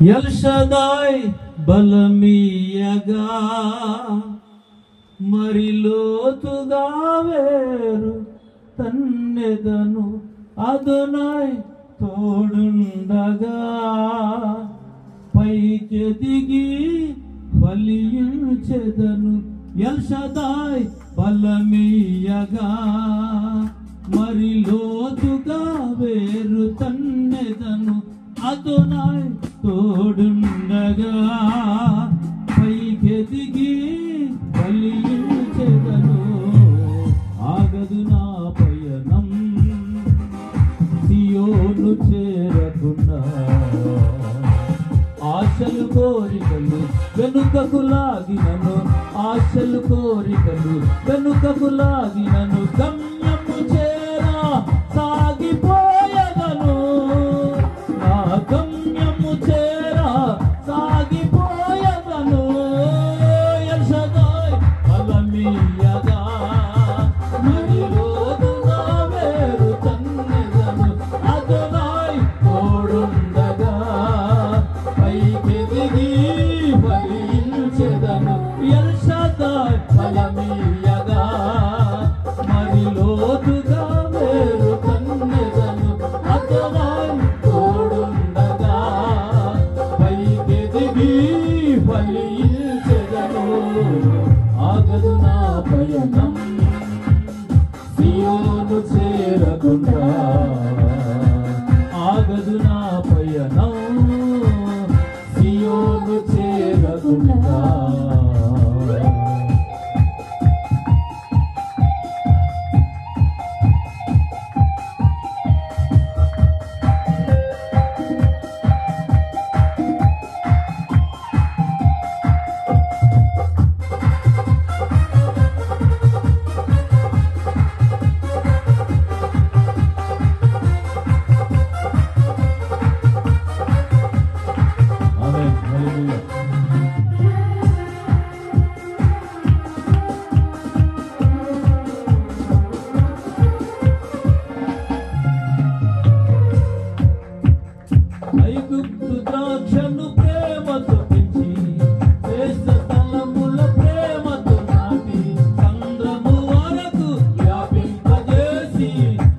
ఎల్షదాయ్ బలమీయగా మరి లోతుగా వేరు తన్నెదను అదొనాయ్ తోడుండగా పైకెదిగి ఫలించెదను. ఎల్షదాయ్ బలమీయగా మరి లోతుగా వేరు తన్నెదను అదొనాయ్ తోడుండగా పైకెదిగి ఫలించెదను. ఆగదు నా పయనం సియోను చేరకున్నా ఆశలు కోరికలు వెనుకకు లాగినను ఆశలు కోరికలు వెనుకకు లాగినను గమ్యము చేరా సాగిపోయదను నా గమ్యము చేరా సాగిపోయదను. ఎల్షదాయ్ బలమీయగా మరి లోతుగా వేరు తన్నెదను అదొనాయ్ తోడుండగా పైకెదిగి ఫలించెదను. ఎల్షదాయ్ బలమీయగా మరి లోతుగా వేరు తన్నెదను అదొనాయ్ తోడుండగా పైకెదిగి ఫలించెదను. ఆగదు నా పయనం సియోను చేరకుండా ఆగదు నా పయనం సియోను చేరకుండా. ఐగుప్తు ద్రాక్షను ప్రేమతో పెంచి శ్రేష్ఠ స్థలముల ప్రేమతో నాటి సంద్రము వరకు వ్యాపింపజేసి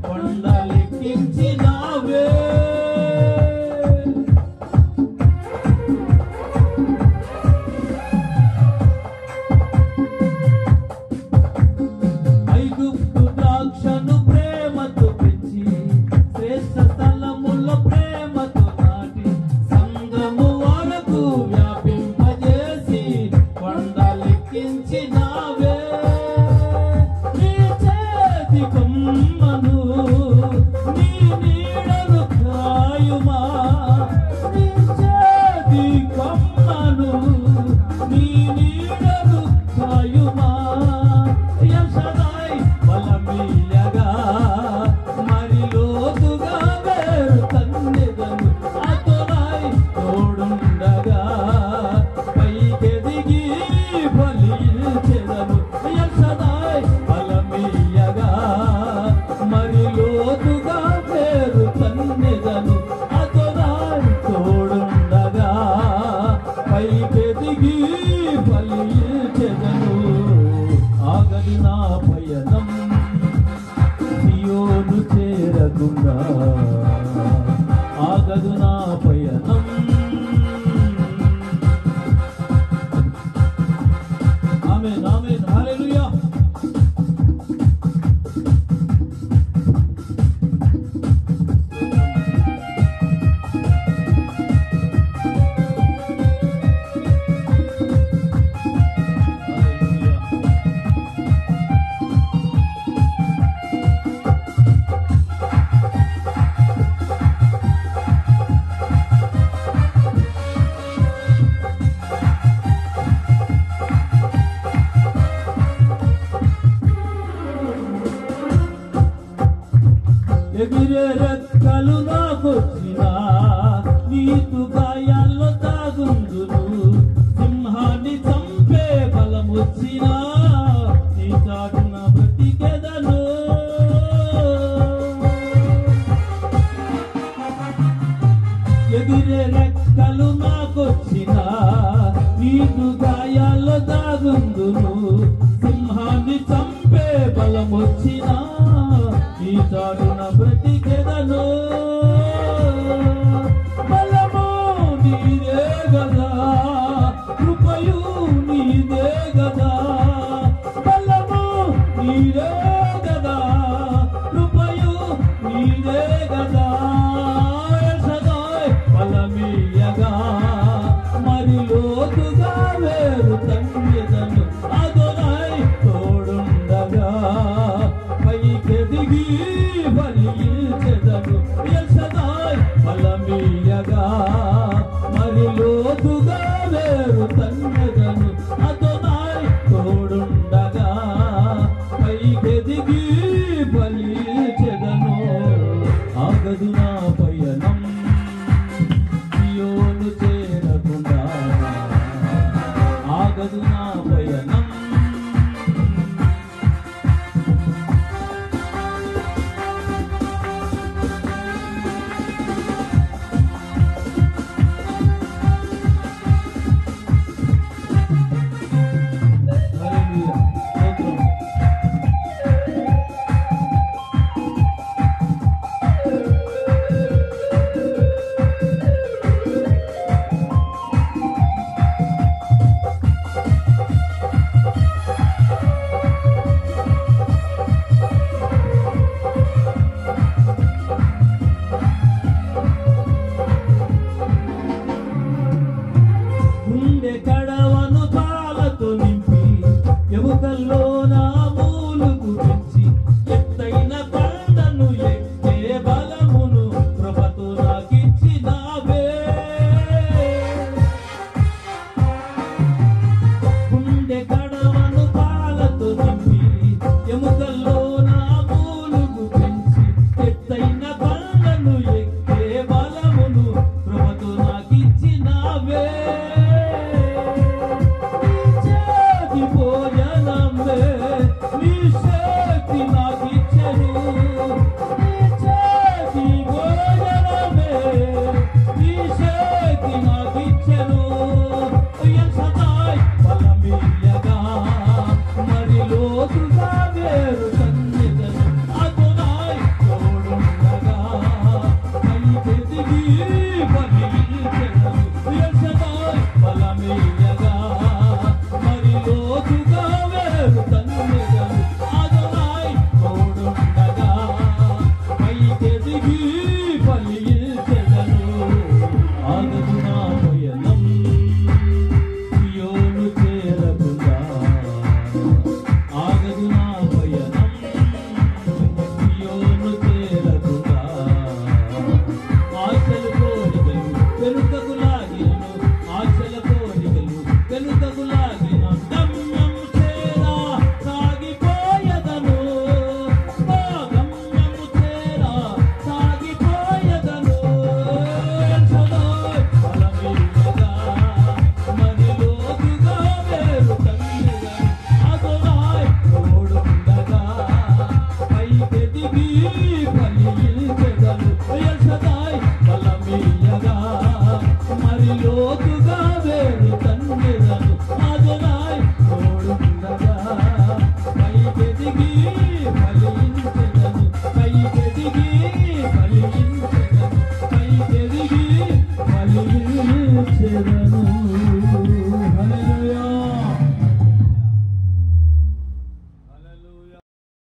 కొండలెక్కించినావే. ఐగుప్తు ద్రాక్షను ప్రేమతో పెంచి శ్రేష్ఠ స్థలముల ప్రేమతో నాటి సంగము వరకు వ్యాపింపజేసి కొండలెక్కించినావే. నీ చేతి కొమ్మను నీ నీడను కాయుమా నీ చేతి కొమ్మను నీ నీడను కాయుమా. ఎల్షదాయ్ బలమీయగా మరి లోతుగా వేరు తన్నెదను అదొనాయ్ తోడుండగా పైకెదిగి ఫలించెదను. ఎల్షదాయ్ బలమీయగా మరి లోతుగా వేరు తన్నెదను అదొనాయ్ తోడుండగా పైకెదిగి ఫలించెదను. ఆగదు నా పయనం సియోను చేరకుండా ఆగదు నా పయనం. ఆమేన్ ఆమేన్ హల్లెలూయా. ఎగిరే రెక్కలు నాకొచ్చినా నీతు గాయాల్లో తాగుందును సింహాన్ని చంపే బలమొచ్చినా నీ చాటున బ్రతికెదను. ఎగిరే రెక్క రెక్కలు నాకొచ్చిన నీదు గాయాల్లో దాగుందును సింహాన్ని చంపే బలమొచ్చిన ఈ చాటున బ్రతికెదను బలము నీదే గదా కృపయు నీదే గదా బలము నీదే గదా కృపయు నీదే గదా బలమీయగా మరి లోతుగా వేరు తండ్రిదను అదొనై తోడుండగా పైకెదిగి ఫలించెదను ఎల్షదాయ్ బలమీయగా